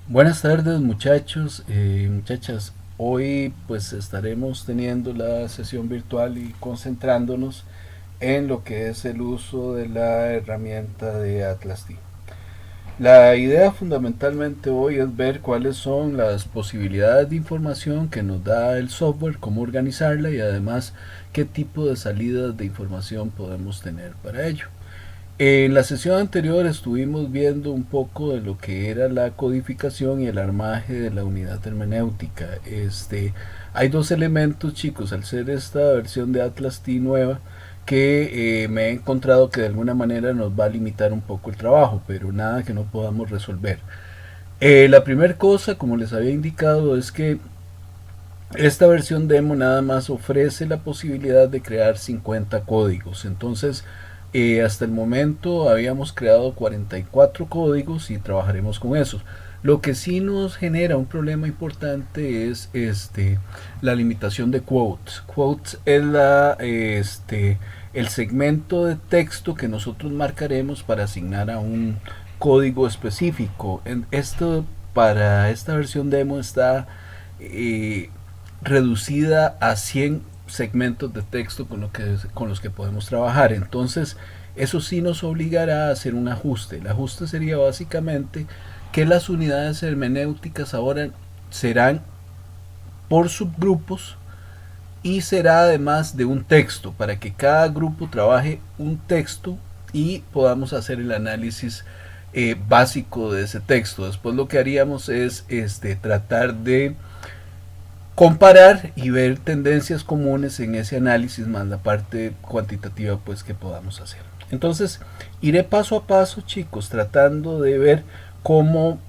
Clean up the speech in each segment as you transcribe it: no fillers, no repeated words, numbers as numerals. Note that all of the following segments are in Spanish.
Buenas tardes muchachos, muchachas. Hoy pues estaremos teniendo la sesión virtual y concentrándonos en lo que es el uso de la herramienta de Atlas D. La idea fundamentalmente hoy es ver cuáles son las posibilidades de información que nos da el software, cómo organizarla y además qué tipo de salidas de información podemos tener para ello. En la sesión anterior estuvimos viendo un poco de lo que era la codificación y el armaje de la unidad hermenéutica. Hay dos elementos, chicos, al ser esta versión de Atlas T nueva, que me he encontrado que de alguna manera nos va a limitar un poco el trabajo, pero nada que no podamos resolver. La primera cosa, como les había indicado, es que esta versión demo nada más ofrece la posibilidad de crear 50 códigos. Entonces, hasta el momento habíamos creado 44 códigos y trabajaremos con esos. Lo que sí nos genera un problema importante es la limitación de quotes. Quotes es el segmento de texto que nosotros marcaremos para asignar a un código específico. Esto para esta versión demo está eh, reducida a 100 segmentos de texto con los que podemos trabajar. Entonces, eso sí nos obligará a hacer un ajuste. El ajuste sería básicamente que las unidades hermenéuticas ahora serán por subgrupos y será además de un texto para que cada grupo trabaje un texto y podamos hacer el análisis básico de ese texto. Después lo que haríamos es tratar de comparar y ver tendencias comunes en ese análisis más la parte cuantitativa pues que podamos hacer. Entonces iré paso a paso, chicos, tratando de ver cómo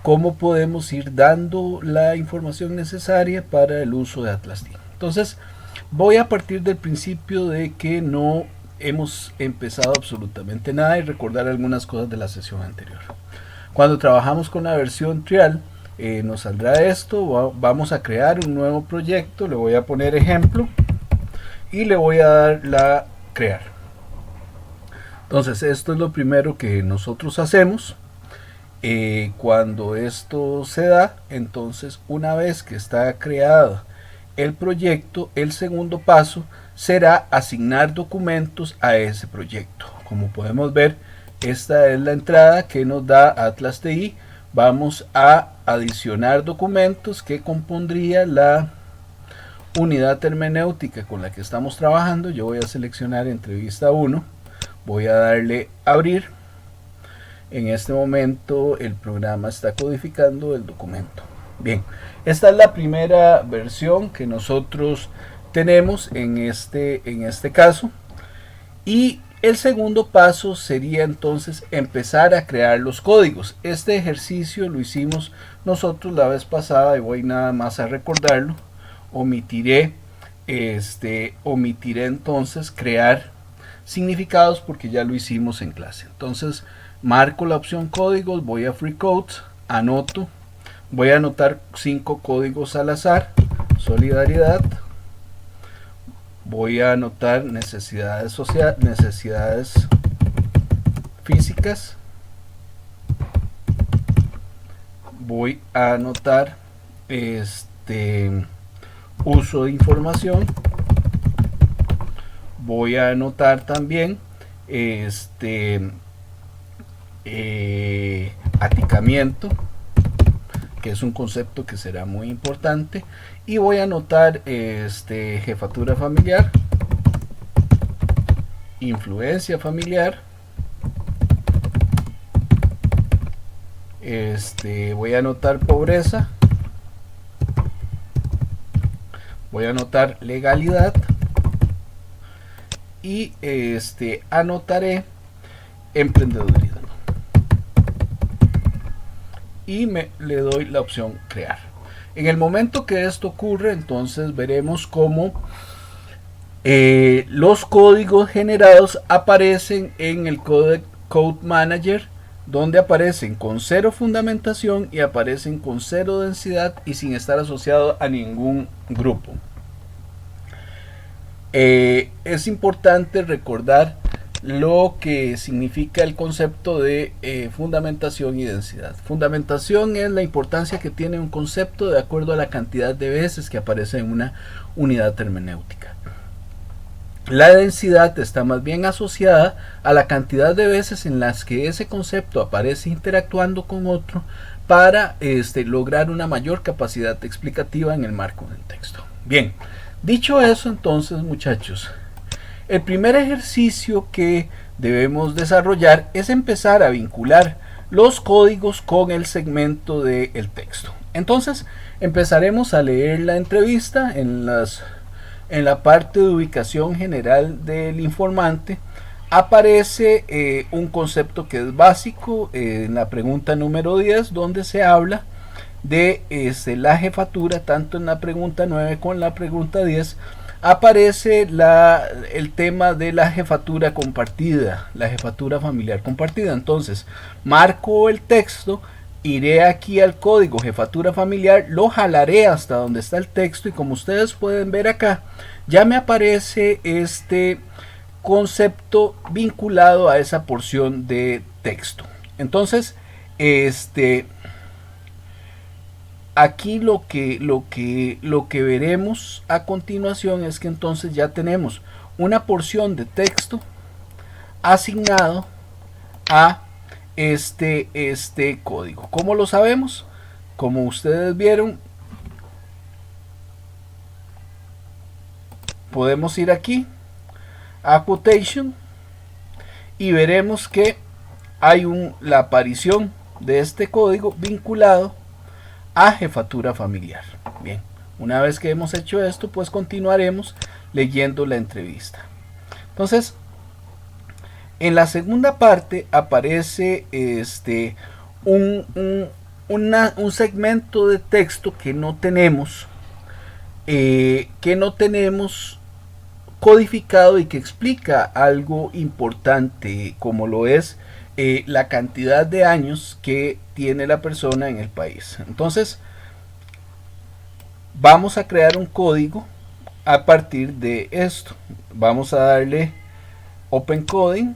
cómo podemos ir dando la información necesaria para el uso de Atlas D. Entonces voy a partir del principio de que no hemos empezado absolutamente nada y recordar algunas cosas de la sesión anterior. Cuando trabajamos con la versión trial, nos saldrá esto. Vamos a crear un nuevo proyecto, le voy a poner ejemplo y le voy a dar la crear. Entonces esto es lo primero que nosotros hacemos. Cuando esto se da, entonces una vez que está creado el proyecto, el segundo paso será asignar documentos a ese proyecto. Como podemos ver, esta es la entrada que nos da Atlas TI. Vamos a adicionar documentos que compondría la unidad hermenéutica con la que estamos trabajando. Yo voy a seleccionar entrevista 1, voy a darle abrir. En este momento el programa está codificando el documento. Bien, esta es la primera versión que nosotros tenemos en este caso. Y el segundo paso sería entonces empezar a crear los códigos. Este ejercicio lo hicimos nosotros la vez pasada y voy nada más a recordarlo. Omitiré entonces crear significados porque ya lo hicimos en clase. Entonces marco la opción códigos, voy a free codes, anoto, voy a anotar 5 códigos al azar, solidaridad. Voy a anotar necesidades sociales, necesidades físicas. Voy a anotar uso de información. Voy a anotar también aticamiento, que es un concepto que será muy importante, y voy a anotar jefatura familiar, influencia familiar, voy a anotar pobreza, voy a anotar legalidad y anotaré emprendedurismo y le doy la opción crear. En el momento que esto ocurre, entonces veremos cómo los códigos generados aparecen en el Code Manager, donde aparecen con 0 fundamentación y aparecen con 0 densidad y sin estar asociado a ningún grupo. Es importante recordar lo que significa el concepto de fundamentación y densidad. Fundamentación es la importancia que tiene un concepto de acuerdo a la cantidad de veces que aparece en una unidad hermenéutica. La densidad está más bien asociada a la cantidad de veces en las que ese concepto aparece interactuando con otro para lograr una mayor capacidad explicativa en el marco del texto. Bien, dicho eso, entonces, muchachos, el primer ejercicio que debemos desarrollar es empezar a vincular los códigos con el segmento del texto. Entonces, empezaremos a leer la entrevista en la parte de ubicación general del informante. Aparece un concepto que es básico en la pregunta número 10, donde se habla de la jefatura. Tanto en la pregunta 9 como en la pregunta 10 aparece el tema de la jefatura compartida, la jefatura familiar compartida. Entonces, marco el texto, iré aquí al código jefatura familiar, lo jalaré hasta donde está el texto y como ustedes pueden ver acá, ya me aparece este concepto vinculado a esa porción de texto. Entonces, aquí lo que veremos a continuación es que entonces ya tenemos una porción de texto asignado a este código. ¿Cómo lo sabemos? Como ustedes vieron, podemos ir aquí a quotation y veremos que hay la aparición de este código vinculado a jefatura familiar. Bien, una vez que hemos hecho esto, pues continuaremos leyendo la entrevista. Entonces, en la segunda parte aparece un segmento de texto que no tenemos codificado y que explica algo importante, como lo es la cantidad de años que tiene la persona en el país. Entonces, vamos a crear un código a partir de esto. Vamos a darle Open Coding.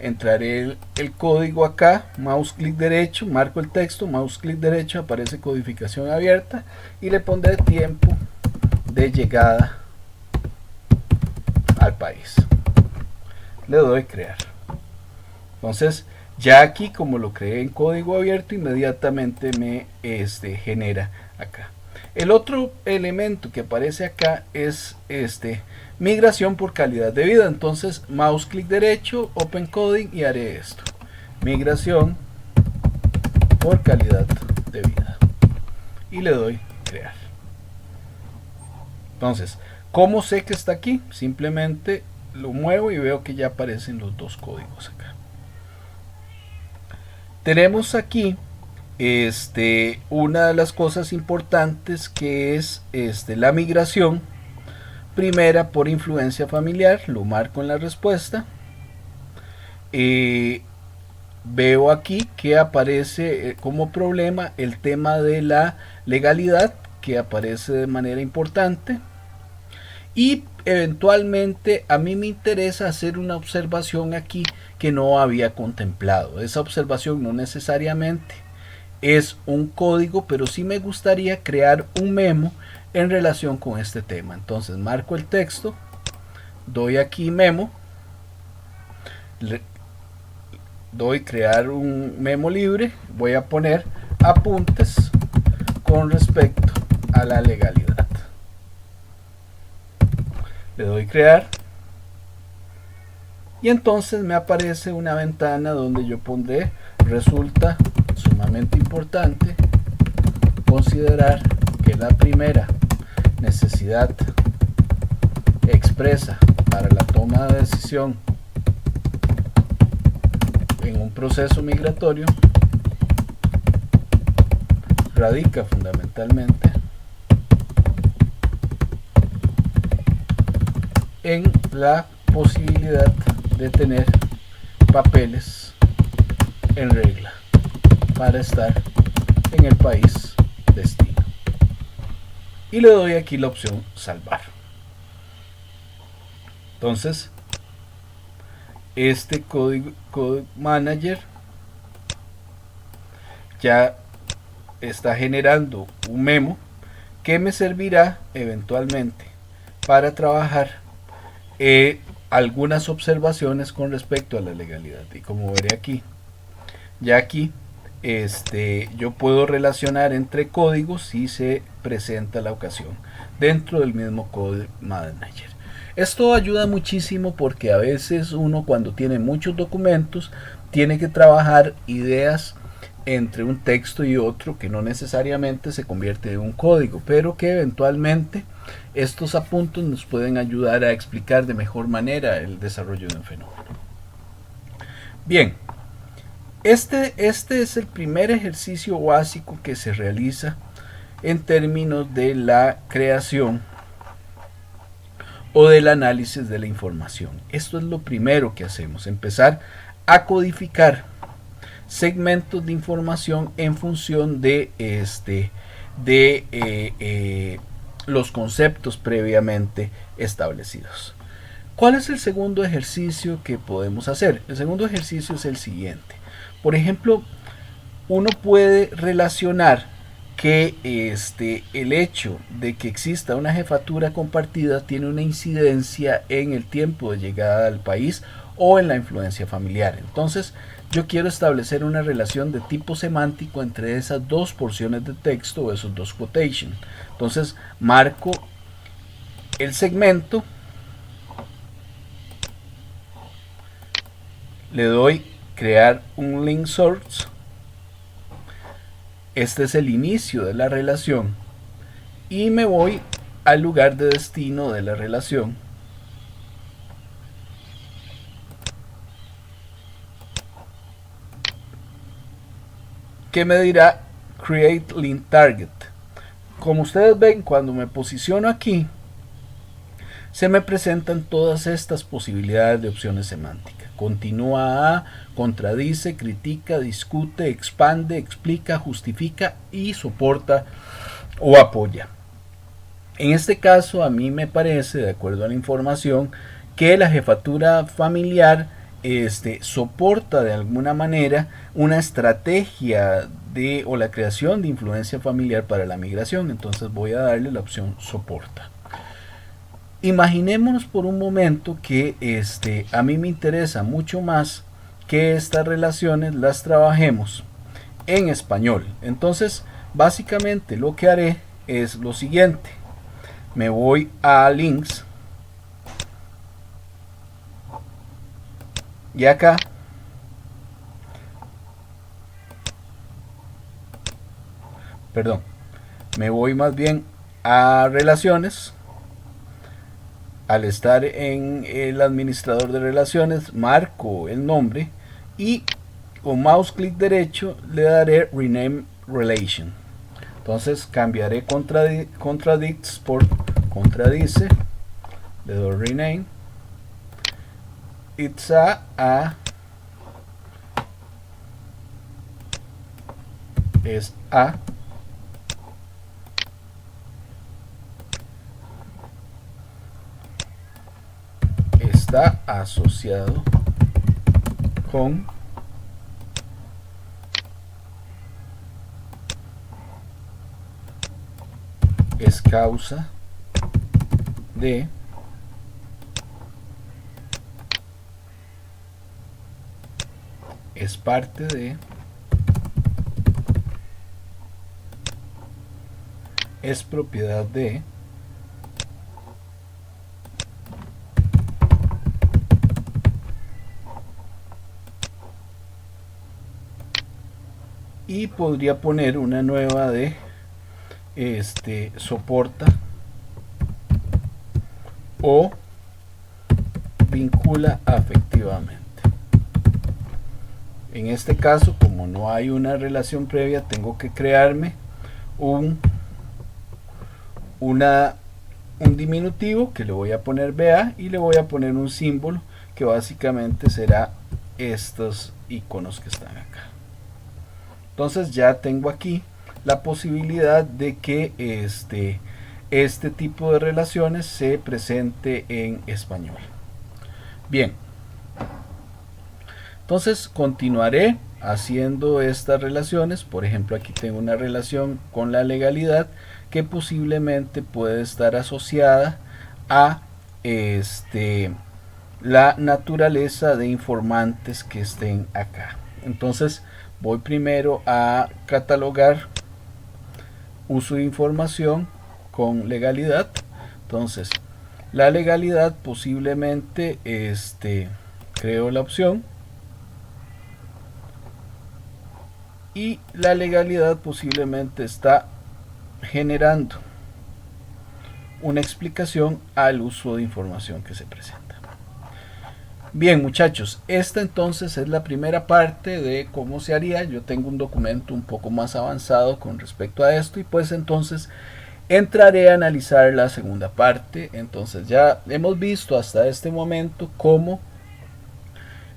Entraré el código acá, mouse clic derecho, marco el texto, mouse clic derecho, aparece codificación abierta y le pondré tiempo de llegada al país. Le doy crear. Entonces, ya aquí, como lo creé en código abierto, inmediatamente me genera acá. El otro elemento que aparece acá es migración por calidad de vida. Entonces, mouse clic derecho, Open Coding y haré esto. Migración por calidad de vida. Y le doy crear. Entonces, ¿cómo sé que está aquí? Simplemente lo muevo y veo que ya aparecen los dos códigos acá. Tenemos aquí una de las cosas importantes, que es la migración. Primera, por influencia familiar, lo marco en la respuesta. Veo aquí que aparece como problema el tema de la legalidad, que aparece de manera importante. Y eventualmente a mí me interesa hacer una observación aquí que no había contemplado. Esa observación no necesariamente es un código, pero sí me gustaría crear un memo en relación con este tema. Entonces marco el texto, doy aquí memo, doy crear un memo libre, voy a poner apuntes con respecto a la legalidad. Le doy crear y entonces me aparece una ventana donde yo pondré: resulta sumamente importante considerar que la primera necesidad expresa para la toma de decisión en un proceso migratorio radica fundamentalmente en la posibilidad de tener papeles en regla para estar en el país destino. Y le doy aquí la opción salvar. Entonces, este code manager ya está generando un memo que me servirá eventualmente para trabajar algunas observaciones con respecto a la legalidad. Y como veré aquí, ya aquí yo puedo relacionar entre códigos si se presenta la ocasión dentro del mismo Code Manager. Esto ayuda muchísimo porque a veces uno, cuando tiene muchos documentos, tiene que trabajar ideas entre un texto y otro que no necesariamente se convierte en un código, pero que eventualmente estos apuntes nos pueden ayudar a explicar de mejor manera el desarrollo de un fenómeno. Bien, este es el primer ejercicio básico que se realiza en términos de la creación o del análisis de la información. Esto es lo primero que hacemos, empezar a codificar segmentos de información en función de los conceptos previamente establecidos. ¿Cuál es el segundo ejercicio que podemos hacer? El segundo ejercicio es el siguiente. Por ejemplo, uno puede relacionar que el hecho de que exista una jefatura compartida tiene una incidencia en el tiempo de llegada al país o en la influencia familiar. Entonces, yo quiero establecer una relación de tipo semántico entre esas dos porciones de texto o esos dos quotations. Entonces, marco el segmento, le doy crear un link source. Este es el inicio de la relación y me voy al lugar de destino de la relación. Que me dirá create link target. Como ustedes ven, cuando me posiciono aquí, se me presentan todas estas posibilidades de opciones semánticas. Continúa a, contradice, critica, discute, expande, explica, justifica y soporta o apoya. En este caso, a mí me parece, de acuerdo a la información, que la jefatura familiar soporta de alguna manera una estrategia o la creación de influencia familiar para la migración. Entonces voy a darle la opción soporta. Imaginémonos por un momento que a mí me interesa mucho más que estas relaciones las trabajemos en español. Entonces, básicamente lo que haré es lo siguiente. Me voy a links y acá me voy más bien a relaciones. Al estar en el administrador de relaciones, marco el nombre y con mouse clic derecho le daré rename relation. Entonces cambiaré contradicts por contradice, le doy rename, it's a es a, está asociado con es causa de es parte de es propiedad de y podría poner una nueva de soporta o vincula afectivamente. En este caso, como no hay una relación previa, tengo que crearme un diminutivo que le voy a poner BA y le voy a poner un símbolo que básicamente será estos iconos que están acá. Entonces ya tengo aquí la posibilidad de que este tipo de relaciones se presente en español. Bien, Entonces continuaré haciendo estas relaciones. Por ejemplo, aquí tengo una relación con la legalidad que posiblemente puede estar asociada a la naturaleza de informantes que estén acá. Entonces voy primero a catalogar uso de información con legalidad. Entonces la legalidad posiblemente creo la opción, y la legalidad posiblemente está generando una explicación al uso de información que se presenta. Bien, muchachos, esta entonces es la primera parte de cómo se haría. Yo tengo un documento un poco más avanzado con respecto a esto, y pues entonces entraré a analizar la segunda parte. Entonces ya hemos visto hasta este momento cómo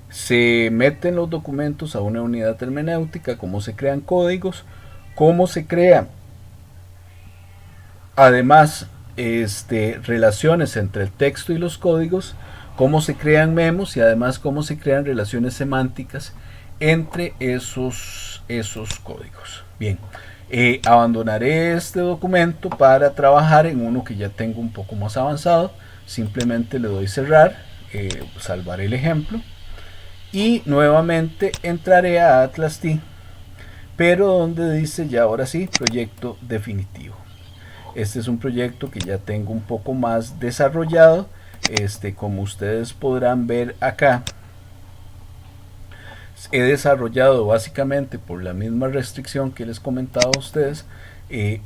se meten los documentos a una unidad hermenéutica, cómo se crean códigos, cómo se crean además relaciones entre el texto y los códigos, cómo se crean memos y además cómo se crean relaciones semánticas entre esos códigos. Bien, abandonaré este documento para trabajar en uno que ya tengo un poco más avanzado. Simplemente le doy cerrar, salvaré el ejemplo y nuevamente entraré a Atlas-T, pero donde dice ya ahora sí proyecto definitivo. Este es un proyecto que ya tengo un poco más desarrollado. Como ustedes podrán ver acá, he desarrollado básicamente por la misma restricción que les comentaba a ustedes,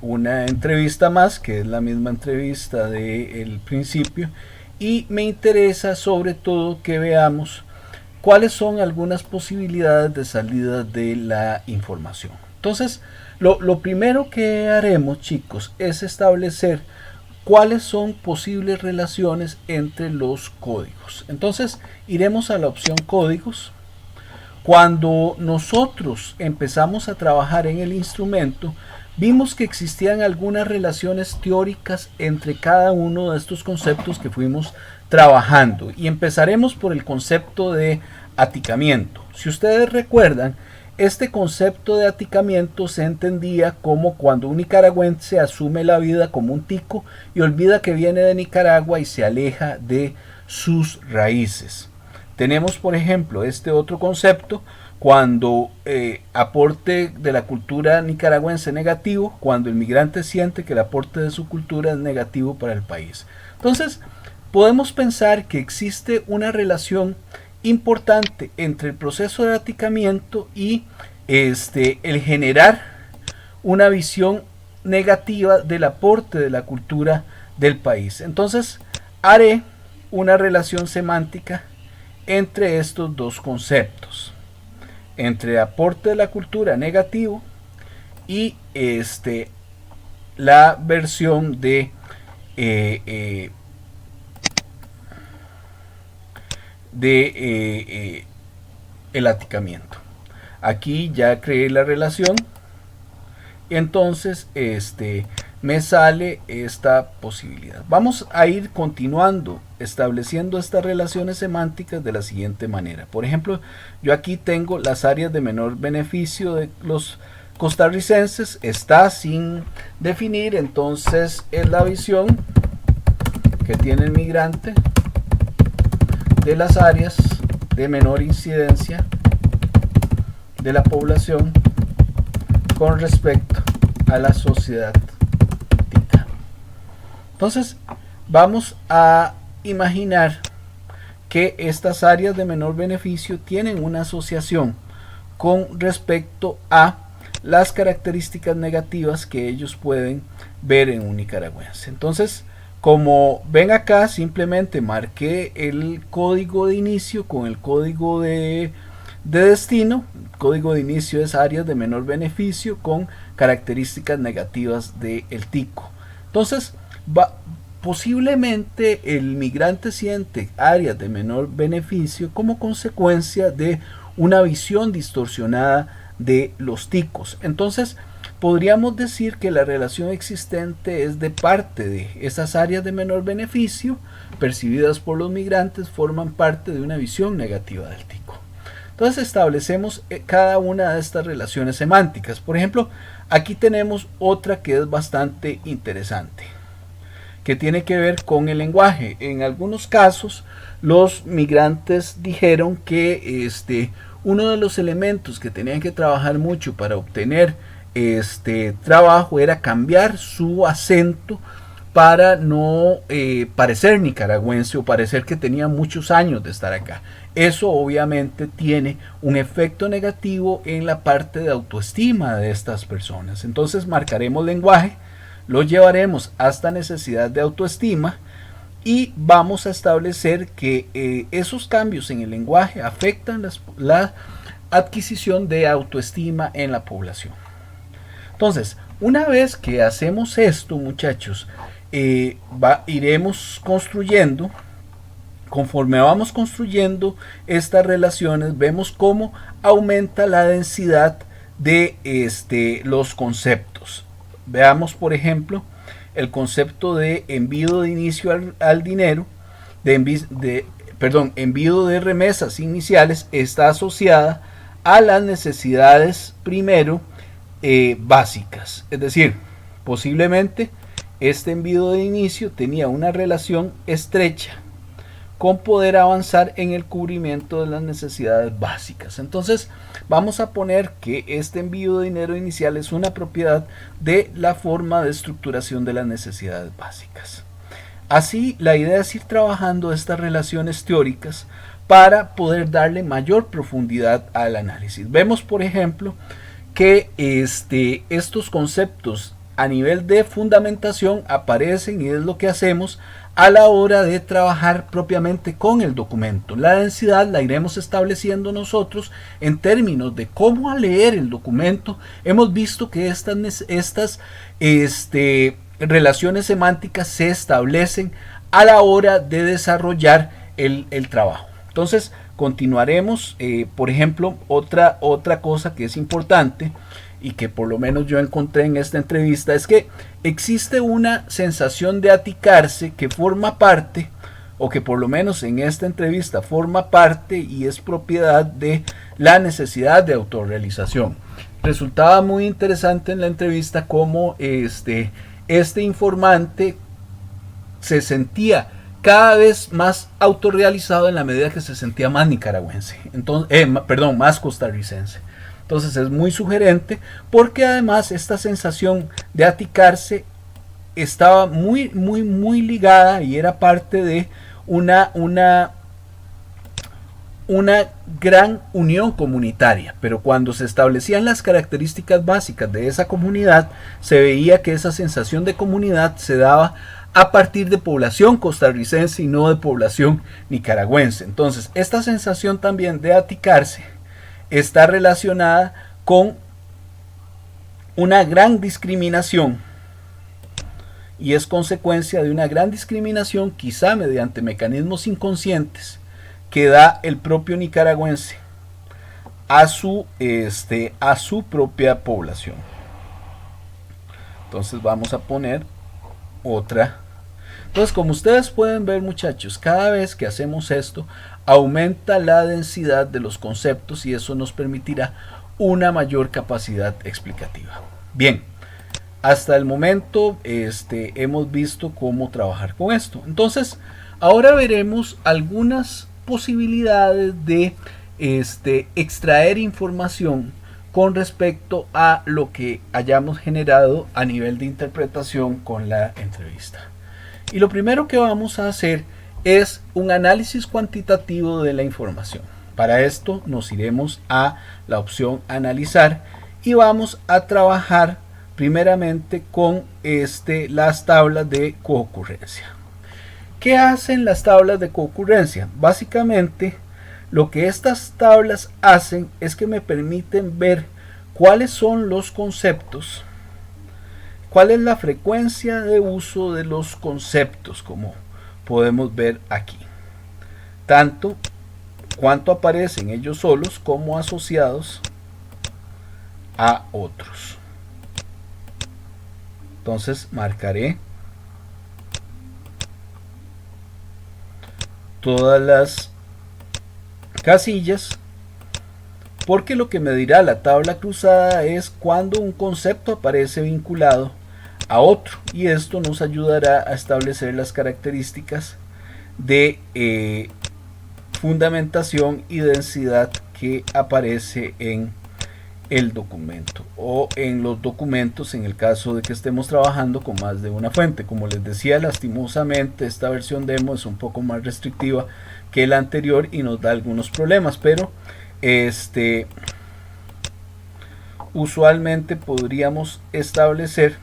una entrevista más, que es la misma entrevista del principio, y me interesa sobre todo que veamos cuáles son algunas posibilidades de salida de la información. Entonces, lo primero que haremos, chicos, es establecer cuáles son posibles relaciones entre los códigos. Entonces, iremos a la opción códigos. Cuando nosotros empezamos a trabajar en el instrumento, vimos que existían algunas relaciones teóricas entre cada uno de estos conceptos que fuimos trabajando, y empezaremos por el concepto de aticamiento. Si ustedes recuerdan, este concepto de aticamiento se entendía como cuando un nicaragüense asume la vida como un tico y olvida que viene de Nicaragua y se aleja de sus raíces. Tenemos, por ejemplo, este otro concepto cuando aporte de la cultura nicaragüense negativo, cuando el migrante siente que el aporte de su cultura es negativo para el país. Entonces, podemos pensar que existe una relación importante entre el proceso de aticamiento y el generar una visión negativa del aporte de la cultura del país. Entonces, haré una relación semántica entre estos dos conceptos, entre aporte de la cultura negativo y la versión de el aticamiento. Aquí ya creé la relación, entonces me sale esta posibilidad. Vamos a ir continuando estableciendo estas relaciones semánticas de la siguiente manera. Por ejemplo, yo aquí tengo las áreas de menor beneficio de los costarricenses, está sin definir, entonces es la visión que tiene el migrante de las áreas de menor incidencia de la población con respecto a la sociedad tica. Entonces vamos a imaginar que estas áreas de menor beneficio tienen una asociación con respecto a las características negativas que ellos pueden ver en un nicaragüense. Entonces, como ven acá, simplemente marqué el código de inicio con el código de destino. El código de inicio es áreas de menor beneficio con características negativas del tico. Entonces, posiblemente el migrante siente áreas de menor beneficio como consecuencia de una visión distorsionada de los ticos. Entonces, podríamos decir que la relación existente es de parte de esas áreas de menor beneficio percibidas por los migrantes, forman parte de una visión negativa del tico. Entonces establecemos cada una de estas relaciones semánticas. Por ejemplo, aquí tenemos otra que es bastante interesante, que tiene que ver con el lenguaje. En algunos casos, los migrantes dijeron que uno de los elementos que tenían que trabajar mucho para obtener trabajo era cambiar su acento para no parecer nicaragüense o parecer que tenía muchos años de estar acá. Eso obviamente tiene un efecto negativo en la parte de autoestima de estas personas. Entonces marcaremos lenguaje, lo llevaremos hasta necesidad de autoestima y vamos a establecer que esos cambios en el lenguaje afectan la adquisición de autoestima en la población. Entonces, una vez que hacemos esto, muchachos, iremos construyendo, conforme vamos construyendo estas relaciones, vemos cómo aumenta la densidad de los conceptos. Veamos, por ejemplo, el concepto de envío de inicio al dinero, envío de remesas iniciales, está asociada a las necesidades primero básicas. Es decir, posiblemente este envío de inicio tenía una relación estrecha con poder avanzar en el cubrimiento de las necesidades básicas. Entonces vamos a poner que este envío de dinero inicial es una propiedad de la forma de estructuración de las necesidades básicas. Así, la idea es ir trabajando estas relaciones teóricas para poder darle mayor profundidad al análisis. Vemos, por ejemplo, que estos conceptos a nivel de fundamentación aparecen y es lo que hacemos a la hora de trabajar propiamente con el documento. La densidad la iremos estableciendo nosotros en términos de cómo al leer el documento hemos visto que estas relaciones semánticas se establecen a la hora de desarrollar el trabajo. Entonces continuaremos, por ejemplo, otra cosa que es importante y que por lo menos yo encontré en esta entrevista es que existe una sensación de aticarse que forma parte, o que por lo menos en esta entrevista forma parte y es propiedad de la necesidad de autorrealización. Resultaba muy interesante en la entrevista cómo este informante se sentía cada vez más autorrealizado en la medida que se sentía más nicaragüense, entonces, más costarricense. Entonces es muy sugerente porque además esta sensación de aticarse estaba muy ligada y era parte de una gran unión comunitaria, pero cuando se establecían las características básicas de esa comunidad, se veía que esa sensación de comunidad se daba a partir de población costarricense y no de población nicaragüense. Entonces, esta sensación también de aticarse está relacionada con una gran discriminación y es consecuencia de una gran discriminación, quizá mediante mecanismos inconscientes, que da el propio nicaragüense a su propia población. Entonces vamos a poner otra. Entonces, como ustedes pueden ver, muchachos, cada vez que hacemos esto aumenta la densidad de los conceptos y eso nos permitirá una mayor capacidad explicativa. Bien, hasta el momento hemos visto cómo trabajar con esto. Entonces, ahora veremos algunas posibilidades de extraer información con respecto a lo que hayamos generado a nivel de interpretación con la entrevista. Y lo primero que vamos a hacer es un análisis cuantitativo de la información. Para esto nos iremos a la opción analizar y vamos a trabajar primeramente con las tablas de coocurrencia. ¿Qué hacen las tablas de coocurrencia? Básicamente lo que estas tablas hacen es que me permiten ver cuáles son los conceptos, cuál es la frecuencia de uso de los conceptos, como podemos ver aquí, tanto cuánto aparecen ellos solos como asociados a otros. Entonces marcaré todas las casillas porque lo que me dirá la tabla cruzada es cuando un concepto aparece vinculado a otro, y esto nos ayudará a establecer las características de fundamentación y densidad que aparece en el documento o en los documentos en el caso de que estemos trabajando con más de una fuente. Como les decía, lastimosamente esta versión demo es un poco más restrictiva que la anterior y nos da algunos problemas, pero usualmente podríamos establecer,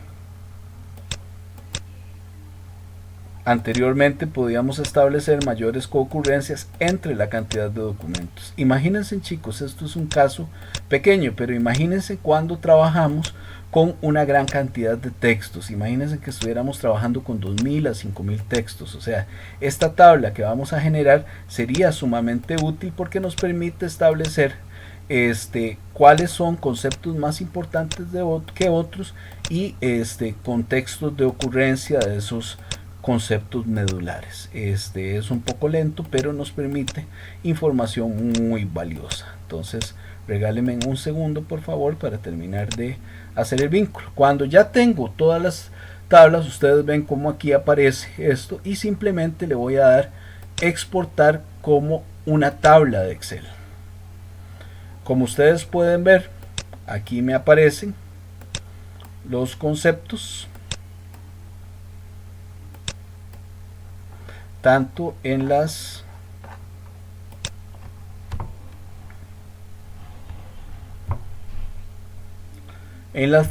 anteriormente podíamos establecer mayores concurrencias entre la cantidad de documentos. Imagínense, chicos, esto es un caso pequeño, pero imagínense cuando trabajamos con una gran cantidad de textos. Imagínense que estuviéramos trabajando con 2000 a 5000 textos. O sea, esta tabla que vamos a generar sería sumamente útil porque nos permite establecer cuáles son conceptos más importantes que otros y contextos de ocurrencia de esos conceptos medulares. Es un poco lento, pero nos permite información muy valiosa. Entonces, regáleme un segundo, por favor, para terminar de hacer el vínculo. Cuando ya tengo todas las tablas, ustedes ven cómo aquí aparece esto y simplemente le voy a dar exportar como una tabla de Excel. Como ustedes pueden ver, aquí me aparecen los conceptos tanto en las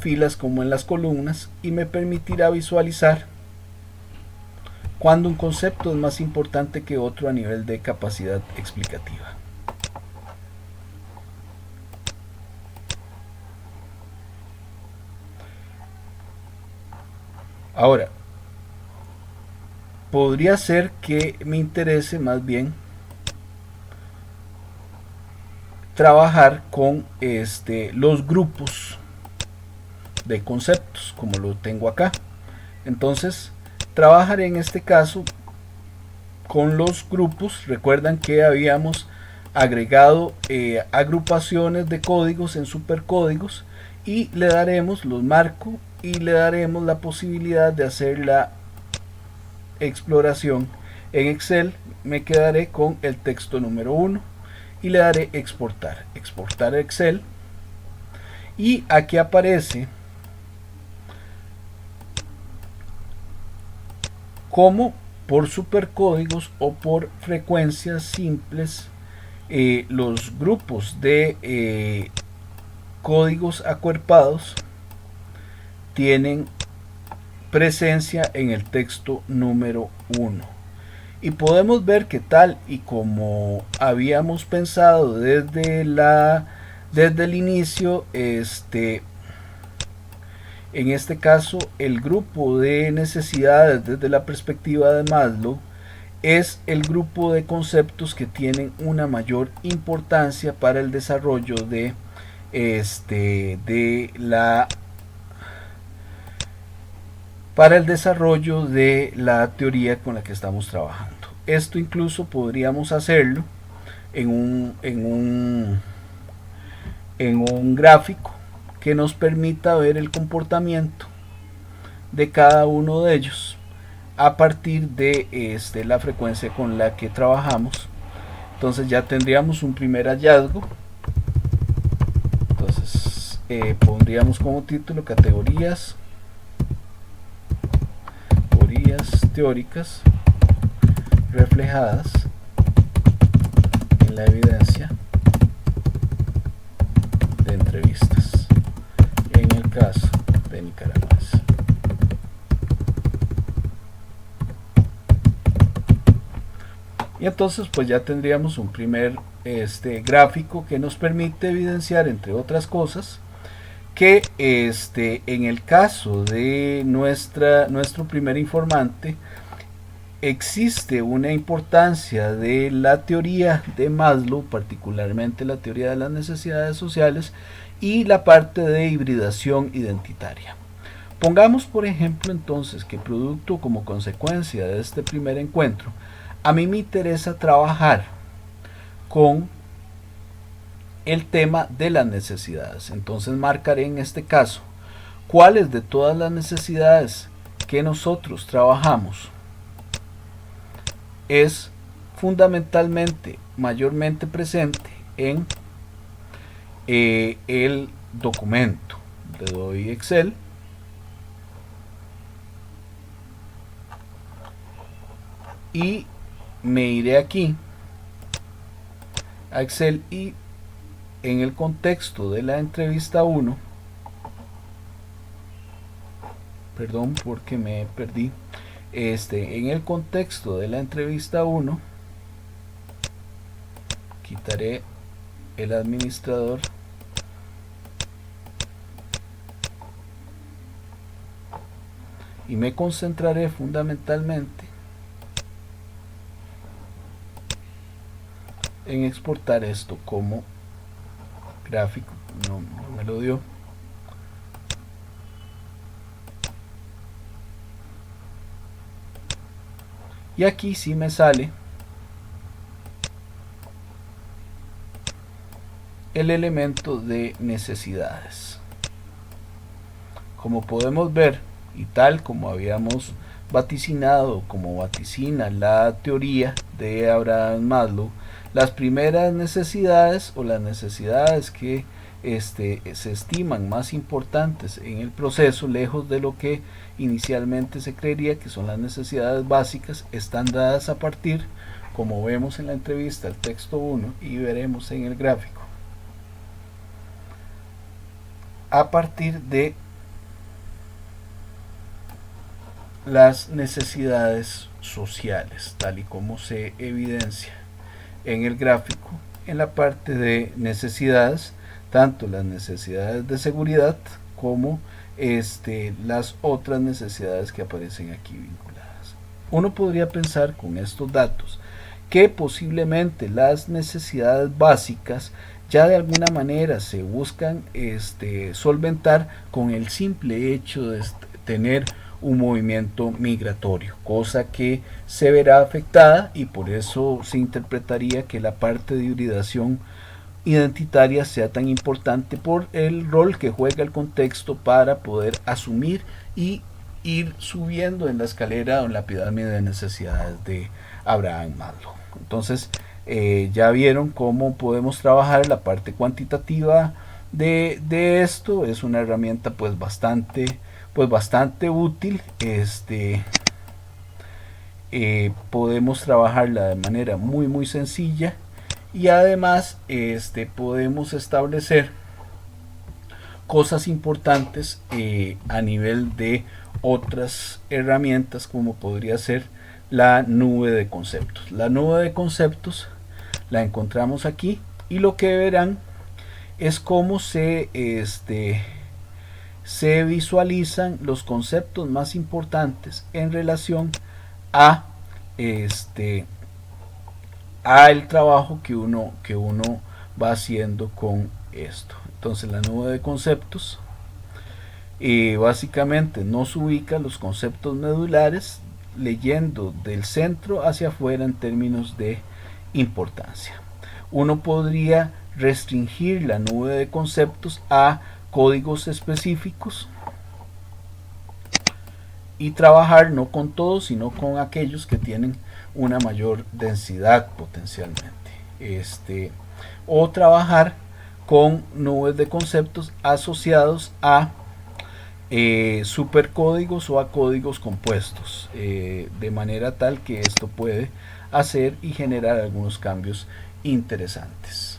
filas como en las columnas, y me permitirá visualizar cuando un concepto es más importante que otro a nivel de capacidad explicativa. Ahora, podría ser que me interese más bien trabajar con los grupos de conceptos, como lo tengo acá. Entonces, trabajaré en este caso con los grupos. Recuerdan que habíamos agregado agrupaciones de códigos en supercódigos, y le daremos, los marco y le daremos la posibilidad de hacer la exploración en Excel. Me quedaré con el texto número 1 y le daré exportar Excel, y aquí aparece como por supercódigos o por frecuencias simples los grupos de códigos acuerpados tienen presencia en el texto número 1, y podemos ver que tal y como habíamos pensado desde el inicio, en este caso el grupo de necesidades desde la perspectiva de Maslow es el grupo de conceptos que tienen una mayor importancia para el desarrollo de la teoría con la que estamos trabajando. Esto incluso podríamos hacerlo en un gráfico que nos permita ver el comportamiento de cada uno de ellos a partir de la frecuencia con la que trabajamos. Entonces ya tendríamos un primer hallazgo. Entonces pondríamos como título categorías teóricas reflejadas en la evidencia de entrevistas en el caso de nicaragüenses. Y entonces pues ya tendríamos un primer gráfico que nos permite evidenciar, entre otras cosas, que en el caso de nuestro primer informante existe una importancia de la teoría de Maslow, particularmente la teoría de las necesidades sociales y la parte de hibridación identitaria. Pongamos por ejemplo entonces que producto como consecuencia de este primer encuentro, a mí me interesa trabajar con el tema de las necesidades. Entonces marcaré en este caso cuáles de todas las necesidades que nosotros trabajamos es fundamentalmente, mayormente presente en el documento. Le doy Excel y me iré aquí a Excel y en el contexto de la entrevista 1, perdón porque me perdí, en el contexto de la entrevista 1 quitaré el administrador y me concentraré fundamentalmente en exportar esto como gráfico. No me lo dio. Y aquí sí me sale el elemento de necesidades. Como podemos ver, y tal como habíamos vaticinado, como vaticina la teoría de Abraham Maslow, las primeras necesidades o las necesidades que se estiman más importantes en el proceso, lejos de lo que inicialmente se creería que son las necesidades básicas, están dadas a partir, como vemos en la entrevista, el texto 1 y veremos en el gráfico, a partir de las necesidades sociales, tal y como se evidencia en el gráfico, en la parte de necesidades, tanto las necesidades de seguridad como las otras necesidades que aparecen aquí vinculadas. Uno podría pensar con estos datos que posiblemente las necesidades básicas ya de alguna manera se buscan solventar con el simple hecho de tener un movimiento migratorio, cosa que se verá afectada y por eso se interpretaría que la parte de hibridación identitaria sea tan importante por el rol que juega el contexto para poder asumir y ir subiendo en la escalera o en la pirámide de necesidades de Abraham Maslow. Entonces ya vieron cómo podemos trabajar la parte cuantitativa de esto. Es una herramienta pues bastante útil. Podemos trabajarla de manera muy sencilla y además podemos establecer cosas importantes a nivel de otras herramientas, como podría ser la nube de conceptos. La nube de conceptos la encontramos aquí y lo que verán es cómo se visualizan los conceptos más importantes en relación a el trabajo que uno va haciendo con esto. Entonces la nube de conceptos básicamente nos ubica los conceptos medulares leyendo del centro hacia afuera en términos de importancia. Uno podría restringir la nube de conceptos a códigos específicos y trabajar no con todos sino con aquellos que tienen una mayor densidad potencialmente, o trabajar con nubes de conceptos asociados a supercódigos o a códigos compuestos, de manera tal que esto puede hacer y generar algunos cambios interesantes.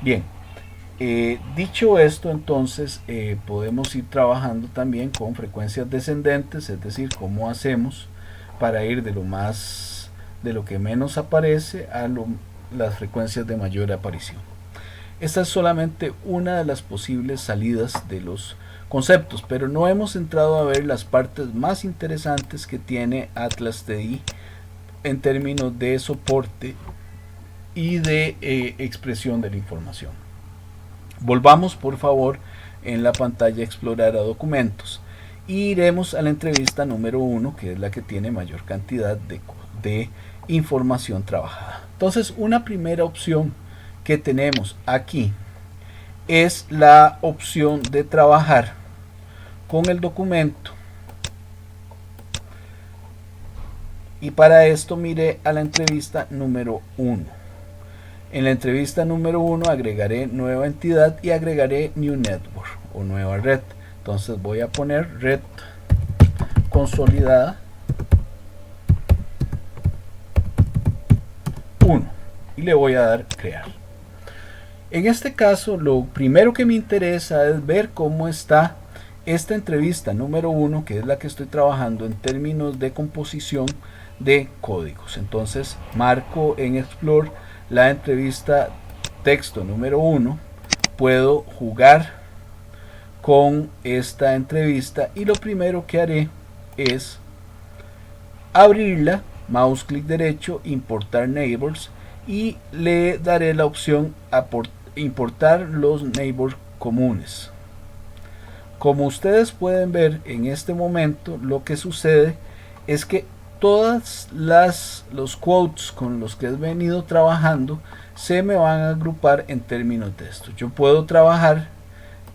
Bien, dicho esto, entonces podemos ir trabajando también con frecuencias descendentes, es decir, cómo hacemos para ir de lo que menos aparece a las frecuencias de mayor aparición. Esta es solamente una de las posibles salidas de los conceptos, pero no hemos entrado a ver las partes más interesantes que tiene Atlas TI en términos de soporte y de expresión de la información. Volvamos por favor en la pantalla a explorar a documentos y iremos a la entrevista número 1, que es la que tiene mayor cantidad de información trabajada. Entonces, una primera opción que tenemos aquí es la opción de trabajar con el documento, y para esto mire a la entrevista número 1. En la entrevista número 1 agregaré nueva entidad y agregaré New Network o nueva red. Entonces voy a poner red consolidada 1 y le voy a dar crear. En este caso lo primero que me interesa es ver cómo está esta entrevista número 1, que es la que estoy trabajando en términos de composición de códigos. Entonces marco en Explore la entrevista texto número 1, puedo jugar con esta entrevista y lo primero que haré es abrirla, mouse clic derecho, importar neighbors, y le daré la opción a importar los neighbors comunes. Como ustedes pueden ver en este momento, lo que sucede es que todas los quotes con los que he venido trabajando se me van a agrupar en términos de esto. Yo puedo trabajar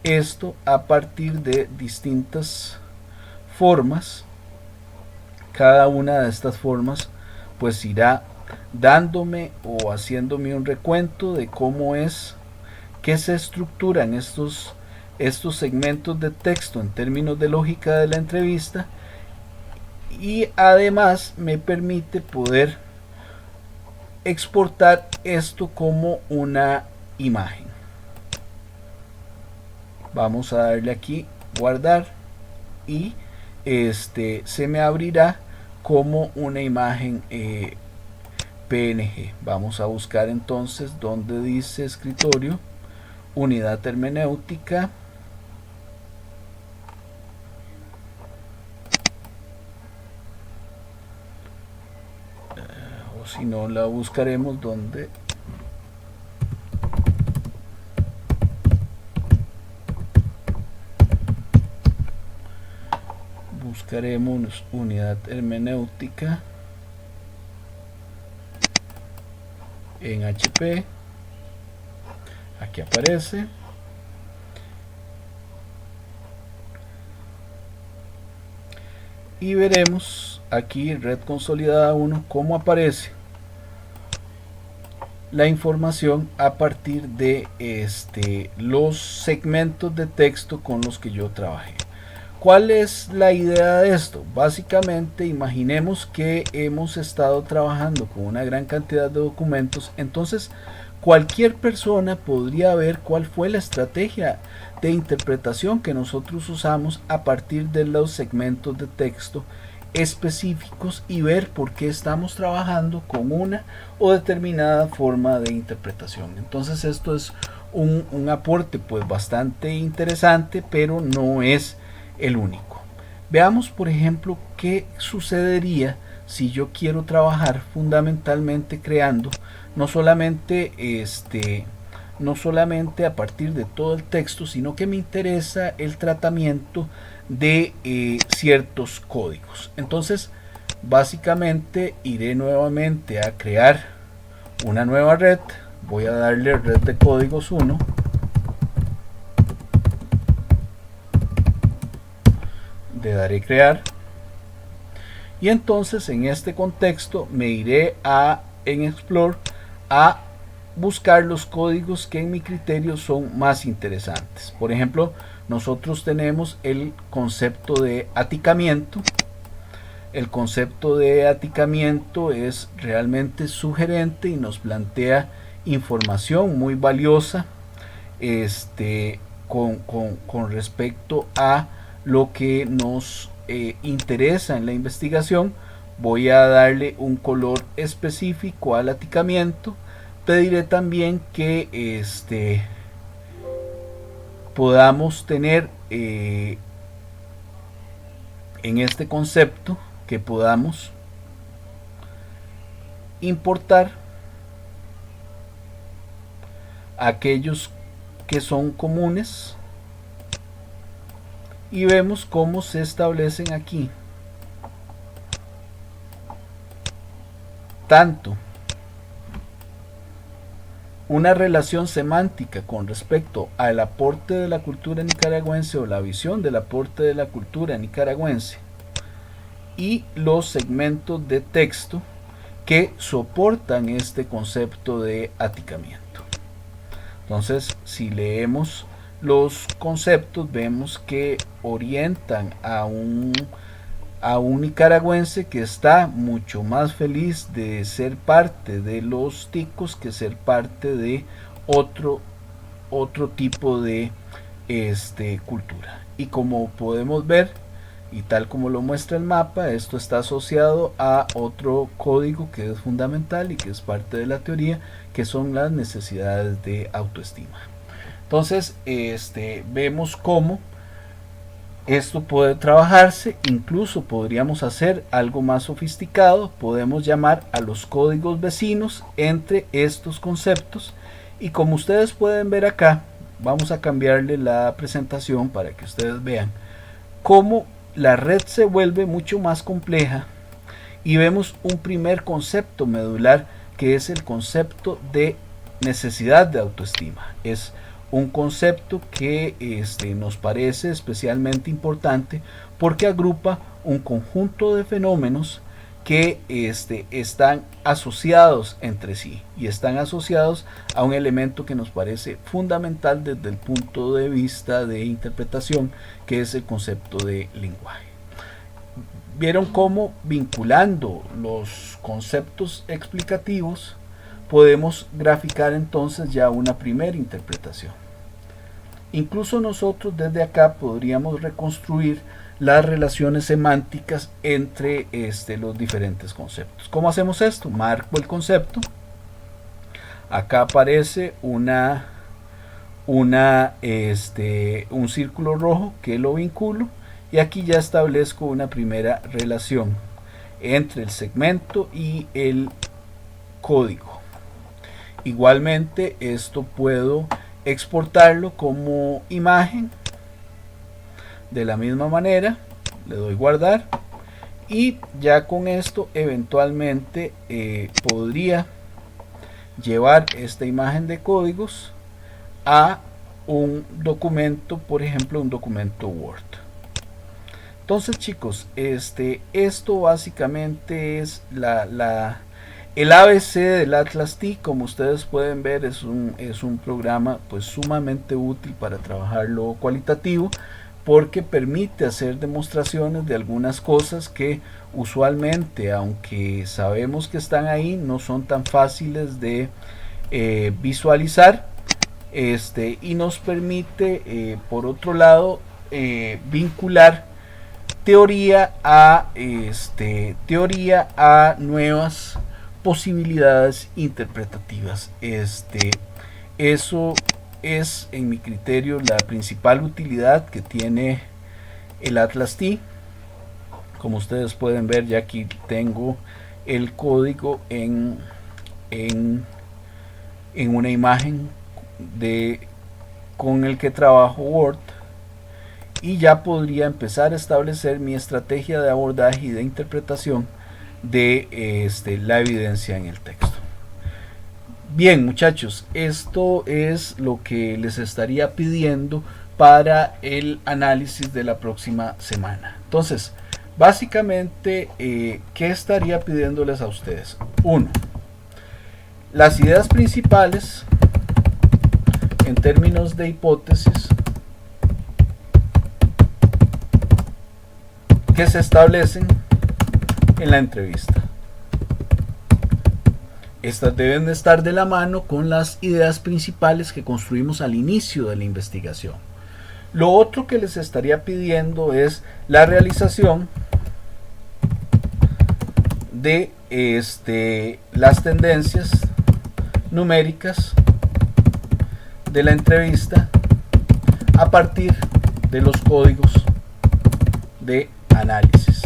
esto a partir de distintas formas. Cada una de estas formas pues irá dándome o haciéndome un recuento de cómo es que se estructuran estos segmentos de texto en términos de lógica de la entrevista, y además me permite poder exportar esto como una imagen. Vamos a darle aquí guardar y se me abrirá como una imagen PNG. Vamos a buscar entonces donde dice escritorio, unidad hermenéutica, o si no la buscaremos donde buscaremos unidad hermenéutica en HP. Aquí aparece. Y veremos aquí red consolidada 1 cómo aparece la información a partir de los segmentos de texto con los que yo trabajé. ¿Cuál es la idea de esto? Básicamente, imaginemos que hemos estado trabajando con una gran cantidad de documentos, entonces cualquier persona podría ver cuál fue la estrategia de interpretación que nosotros usamos a partir de los segmentos de texto específicos y ver por qué estamos trabajando con una o determinada forma de interpretación. Entonces esto es un aporte pues bastante interesante, pero no es el único. Veamos por ejemplo qué sucedería si yo quiero trabajar fundamentalmente creando no solamente a partir de todo el texto, sino que me interesa el tratamiento de ciertos códigos. Entonces básicamente iré nuevamente a crear una nueva red. Voy a darle red de códigos 1. Le daré crear, y entonces en este contexto me iré en Explore a buscar los códigos que en mi criterio son más interesantes. Por ejemplo, nosotros tenemos el concepto de aticamiento. El concepto de aticamiento es realmente sugerente y nos plantea información muy valiosa con respecto a lo que nos interesa en la investigación. Voy a darle un color específico al aticamiento. Pediré también que podamos tener en este concepto que podamos importar aquellos que son comunes, y vemos cómo se establecen aquí tanto una relación semántica con respecto al aporte de la cultura nicaragüense o la visión del aporte de la cultura nicaragüense y los segmentos de texto que soportan este concepto de aticamiento. Entonces, si leemos los conceptos, vemos que orientan a un nicaragüense que está mucho más feliz de ser parte de los ticos que ser parte de otro tipo de cultura. Y como podemos ver, y tal como lo muestra el mapa, esto está asociado a otro código que es fundamental y que es parte de la teoría, que son las necesidades de autoestima. Entonces, vemos cómo esto puede trabajarse, incluso podríamos hacer algo más sofisticado, podemos llamar a los códigos vecinos entre estos conceptos, y como ustedes pueden ver acá, vamos a cambiarle la presentación para que ustedes vean cómo la red se vuelve mucho más compleja y vemos un primer concepto medular que es el concepto de necesidad de autoestima. Es un concepto que nos parece especialmente importante porque agrupa un conjunto de fenómenos que están asociados entre sí y están asociados a un elemento que nos parece fundamental desde el punto de vista de interpretación, que es el concepto de lenguaje. Vieron cómo vinculando los conceptos explicativos podemos graficar entonces ya una primera interpretación. Incluso nosotros desde acá podríamos reconstruir las relaciones semánticas entre los diferentes conceptos. ¿Cómo hacemos esto? Marco el concepto. Acá aparece un círculo rojo que lo vinculo y aquí ya establezco una primera relación entre el segmento y el código. Igualmente esto puedo exportarlo como imagen de la misma manera, le doy guardar y ya con esto eventualmente podría llevar esta imagen de códigos a un documento, por ejemplo un documento Word. Entonces chicos, esto básicamente es el ABC del Atlas T. Como ustedes pueden ver, es un programa pues sumamente útil para trabajar lo cualitativo, porque permite hacer demostraciones de algunas cosas que usualmente, aunque sabemos que están ahí, no son tan fáciles de visualizar, y nos permite por otro lado vincular teoría a nuevas posibilidades interpretativas. Eso es, en mi criterio, la principal utilidad que tiene el Atlas T. Como ustedes pueden ver, ya aquí tengo el código en una imagen con el que trabajo Word, y ya podría empezar a establecer mi estrategia de abordaje y de interpretación de la evidencia en el texto. Bien muchachos, esto es lo que les estaría pidiendo para el análisis de la próxima semana. Entonces, básicamente, ¿qué estaría pidiéndoles a ustedes? 1. Las ideas principales en términos de hipótesis que se establecen en la entrevista. Estas deben de estar de la mano con las ideas principales que construimos al inicio de la investigación. Lo otro que les estaría pidiendo es la realización de las tendencias numéricas de la entrevista a partir de los códigos de análisis.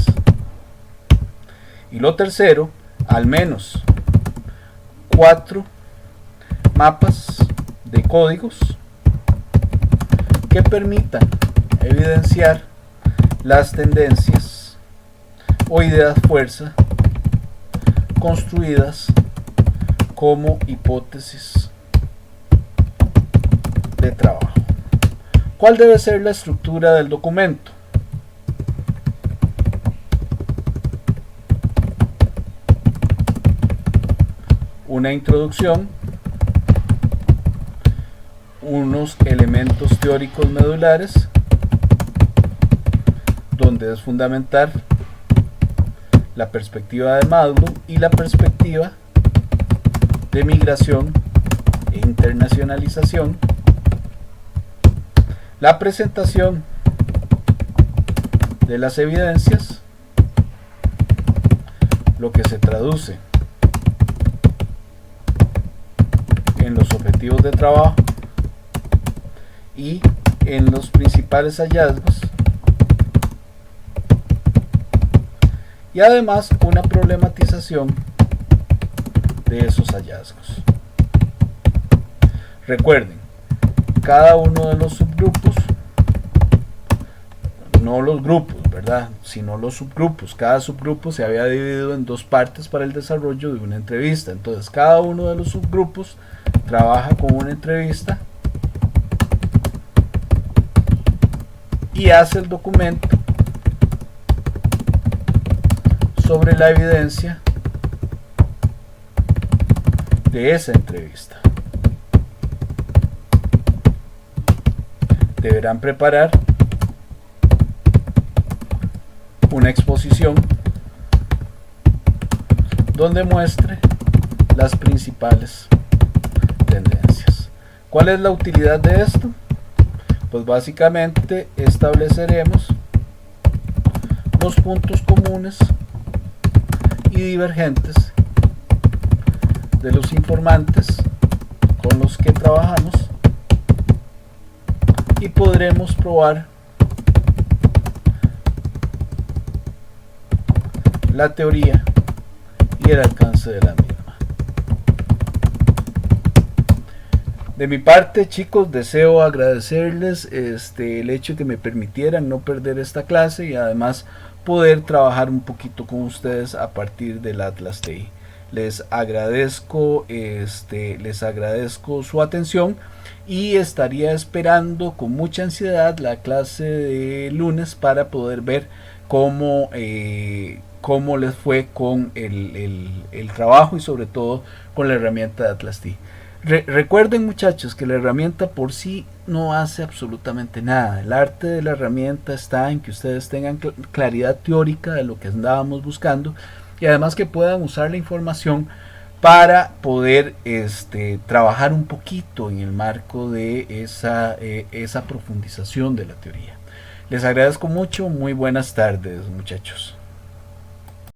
Y lo tercero, al menos 4 mapas de códigos que permitan evidenciar las tendencias o ideas fuerza construidas como hipótesis de trabajo. ¿Cuál debe ser la estructura del documento? Una introducción, unos elementos teóricos medulares, donde es fundamental la perspectiva de Maslow y la perspectiva de migración e internacionalización, la presentación de las evidencias, lo que se traduce en los objetivos de trabajo y en los principales hallazgos, y además una problematización de esos hallazgos. Recuerden, cada uno de los subgrupos, no los grupos, ¿verdad?, sino los subgrupos, cada subgrupo se había dividido en dos partes para el desarrollo de una entrevista. Entonces cada uno de los subgrupos trabaja con una entrevista y hace el documento sobre la evidencia de esa entrevista. Deberán preparar una exposición donde muestre las principales tendencias. ¿Cuál es la utilidad de esto? Pues básicamente estableceremos los puntos comunes y divergentes de los informantes con los que trabajamos y podremos probar la teoría y el alcance de la misma. De mi parte, chicos, deseo agradecerles el hecho de que me permitieran no perder esta clase y además poder trabajar un poquito con ustedes a partir del Atlas TI. Les agradezco su atención y estaría esperando con mucha ansiedad la clase de lunes para poder ver cómo les fue con el trabajo y sobre todo con la herramienta de Atlas TI. Recuerden, muchachos, que la herramienta por sí no hace absolutamente nada. El arte de la herramienta está en que ustedes tengan claridad teórica de lo que andábamos buscando y además que puedan usar la información para poder trabajar un poquito en el marco de esa profundización de la teoría. Les agradezco mucho, muy buenas tardes, muchachos.